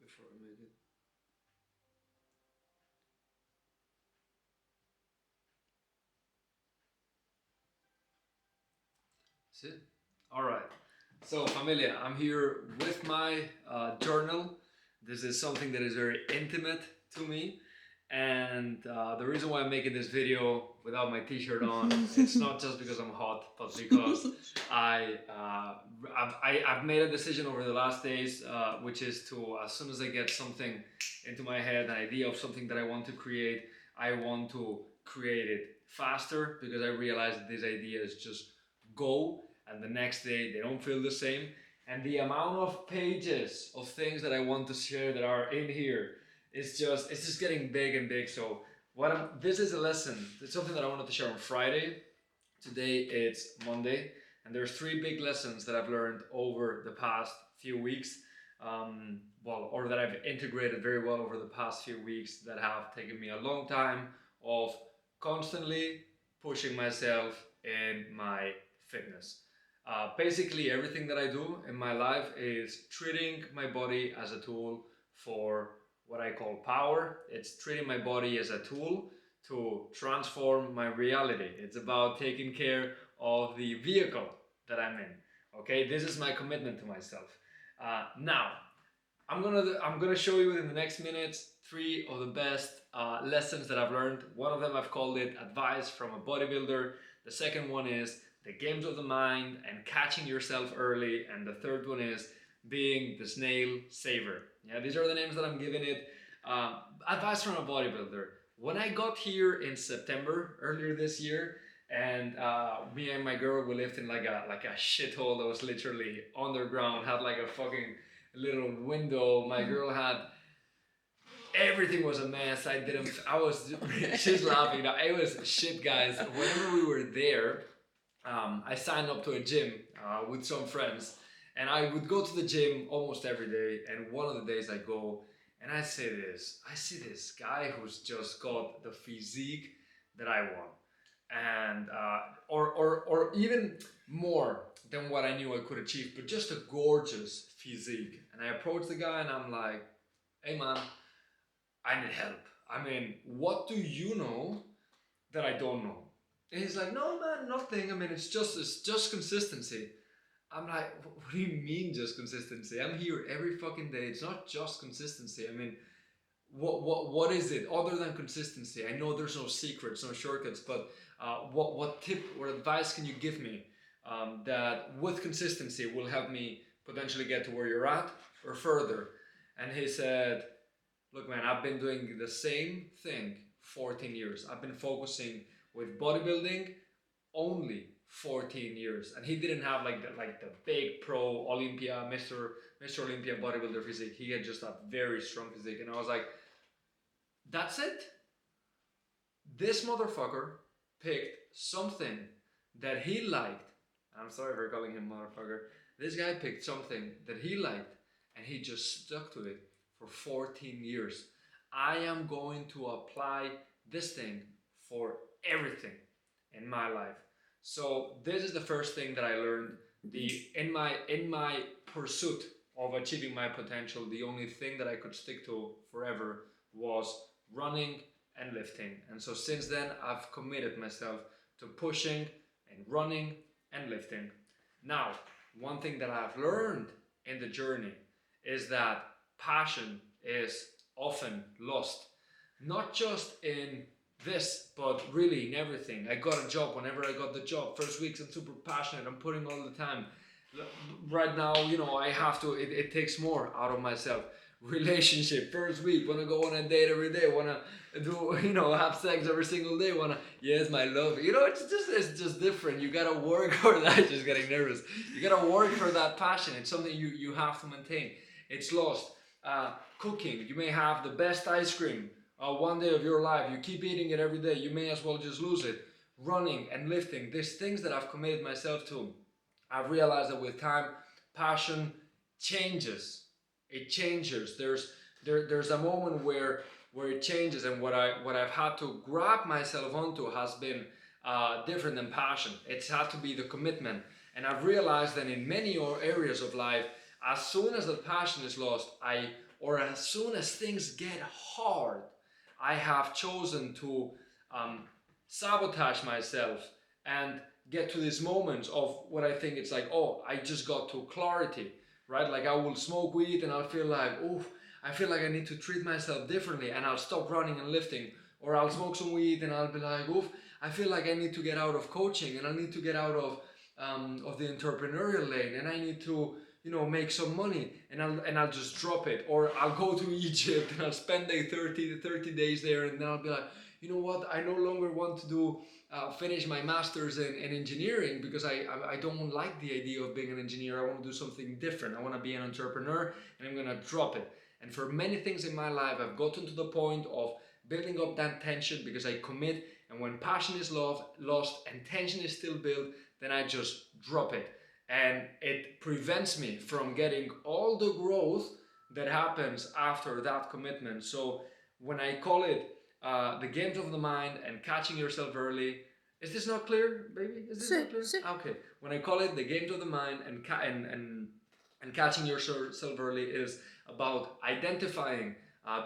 before I make it. See? All right. So, familia, I'm here with my journal. This is something that is very intimate to me. And the reason why I'm making this video without my t-shirt on, it's not just because I'm hot, but because I've made a decision over the last days, which is to, as soon as I get something into my head, an idea of something that I want to create, I want to create it faster because I realize that these ideas just go and the next day they don't feel the same. And the amount of pages of things that I want to share that are in here it's just getting big and big. So this is a lesson. It's something that I wanted to share on Friday. Today it's Monday, and there's three big lessons that I've learned over the past few weeks. Or that I've integrated very well over the past few weeks that have taken me a long time of constantly pushing myself in my fitness. Basically, everything that I do in my life is treating my body as a tool for what I call power. It's treating my body as a tool to transform my reality. It's about taking care of the vehicle that I'm in. Okay, this is my commitment to myself. Now, I'm gonna show you in the next minutes three of the best lessons that I've learned. One of them I've called it advice from a bodybuilder. The second one is the games of the mind and catching yourself early, and the third one is being the snail saver. Yeah, these are the names that I'm giving it. Advice from a bodybuilder. When I got here in September earlier this year, and me and my girl we lived in like a shithole that was literally underground, had like a fucking little window. My girl had everything was a mess. She's laughing now. It was shit, guys. Whenever we were there, I signed up to a gym with some friends, and I would go to the gym almost every day. And one of the days I go, and I see this guy who's just got the physique that I want, and or even more than what I knew I could achieve, but just a gorgeous physique. And I approach the guy, and I'm like, "Hey, man, I need help. I mean, what do you know that I don't know?" And he's like, "No, man, nothing. I mean, it's just consistency." I'm like, "What do you mean just consistency? I'm here every fucking day. It's not just consistency. I mean, what is it other than consistency? I know there's no secrets, no shortcuts, but what tip or advice can you give me that with consistency will help me potentially get to where you're at or further?" And he said, "Look, man, I've been doing the same thing 14 years. I've been focusing with bodybuilding only 14 years." And he didn't have like the big pro Olympia, Mr. Olympia bodybuilder physique. He had just a very strong physique. And I was like, that's it? This motherfucker picked something that he liked. I'm sorry for calling him motherfucker. This guy picked something that he liked and he just stuck to it for 14 years. I am going to apply this thing for everything in my life. So this is the first thing that I learned. In my pursuit of achieving my potential, the only thing that I could stick to forever was running and lifting. And so since then, I've committed myself to pushing and running and lifting. Now, one thing that I've learned in the journey is that passion is often lost. Not just in this, but really in everything. I got a job. Whenever I got the job, first weeks I'm super passionate. I'm putting all the time. Right now, I have to, it takes more out of myself. Relationship, first week, wanna go on a date every day, wanna do, have sex every single day, wanna, yes, my love. It's just different. You gotta work for that. Just getting nervous. You gotta work for that passion. It's something you have to maintain. It's lost. Cooking, you may have the best ice cream one day of your life. You keep eating it every day, you may as well just lose it. Running and lifting, there's things that I've committed myself to. I've realized that with time, passion changes. It changes. There's a moment where it changes, and what I've had to grab myself onto has been different than passion. It's had to be the commitment, and I've realized that in many areas of life, as soon as the passion is lost, I or as soon as things get hard, I have chosen to sabotage myself and get to these moments of what I think it's like, oh, I just got to clarity, right? Like I will smoke weed and I'll feel like, oh, I feel like I need to treat myself differently, and I'll stop running and lifting. Or I'll smoke some weed and I'll be like, oof, I feel like I need to get out of coaching, and I need to get out of the entrepreneurial lane, and I need to, you know, make some money, and I'll just drop it. Or I'll go to Egypt and I'll spend 30 days there, and then I'll be like, you know what, I no longer want to do finish my master's in engineering, because I don't like the idea of being an engineer. I want to do something different. I want to be an entrepreneur, and I'm gonna drop it. And for many things in my life, I've gotten to the point of building up that tension because I commit, and when passion is lost and tension is still built, then I just drop it. And it prevents me from getting all the growth that happens after that commitment. So when I call it the games of the mind and catching yourself early, is this not clear, baby? Is this not clear? Okay. When I call it the games of the mind and catching yourself early, is about identifying,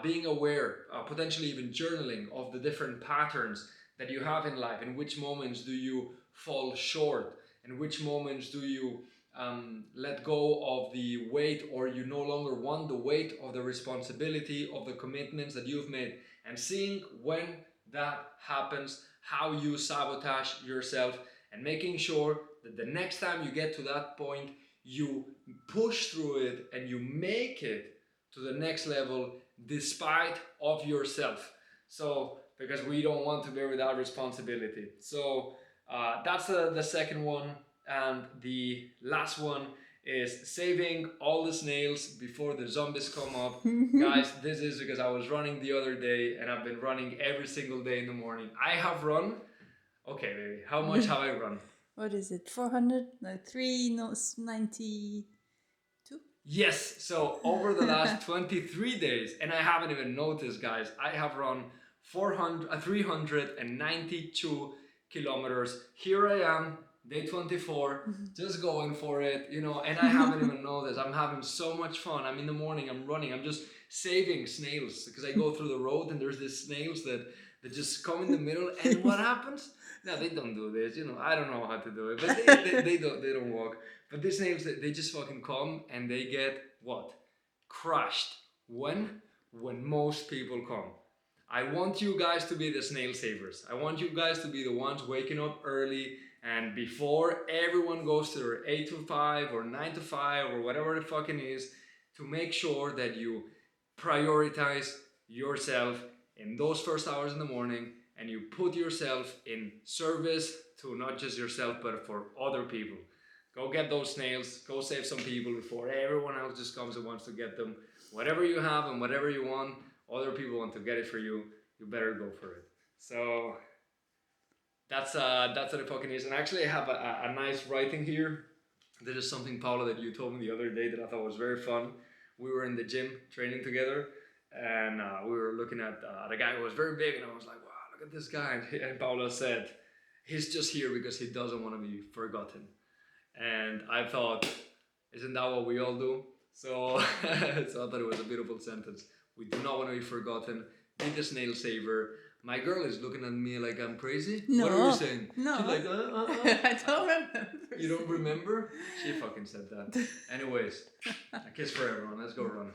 being aware, potentially even journaling of the different patterns that you have in life. In which moments do you fall short? In which moments do you let go of the weight, or you no longer want the weight of the responsibility of the commitments that you've made? And seeing when that happens, how you sabotage yourself, and making sure that the next time you get to that point, you push through it and you make it to the next level despite of yourself. So because we don't want to bear with that responsibility. So that's the second one. And the last one is saving all the snails before the zombies come up. Guys, this is because I was running the other day, and I've been running every single day in the morning. I have run, okay baby, how much have I run? What is it? 400? No, 392? Yes, so over the last 23 days, and I haven't even noticed, guys, I have run 392 kilometers. Here I am, day 24, just going for it, you know, and I haven't even noticed. I'm having so much fun. I'm in the morning, I'm running, I'm just saving snails, because I go through the road and there's these snails that just come in the middle, and what happens? No, they don't do this, you know, I don't know how to do it, but they don't walk. But these snails, they just fucking come and they get what? Crushed. When? When most people come. I want you guys to be the snail savers. I want you guys to be the ones waking up early, and before everyone goes to their 8 to 5 or 9 to 5 or whatever the fucking is, to make sure that you prioritize yourself in those first hours in the morning, and you put yourself in service to not just yourself but for other people. Go get those snails, go save some people before everyone else just comes and wants to get them. Whatever you have and whatever you want, other people want to get it for you, you better go for it. So that's what it fucking is. And actually I have a nice writing here. This is something, Paula, that you told me the other day that I thought was very fun. We were in the gym training together, and we were looking at the guy who was very big, and I was like, wow, look at this guy. And Paula said, he's just here because he doesn't want to be forgotten. And I thought, isn't that what we all do? So, so I thought it was a beautiful sentence. We do not want to be forgotten. Be the snail saver. My girl is looking at me like I'm crazy. No. What are you saying? No. She's like, I don't remember. You don't remember? She fucking said that. Anyways, a kiss for everyone. Let's go run.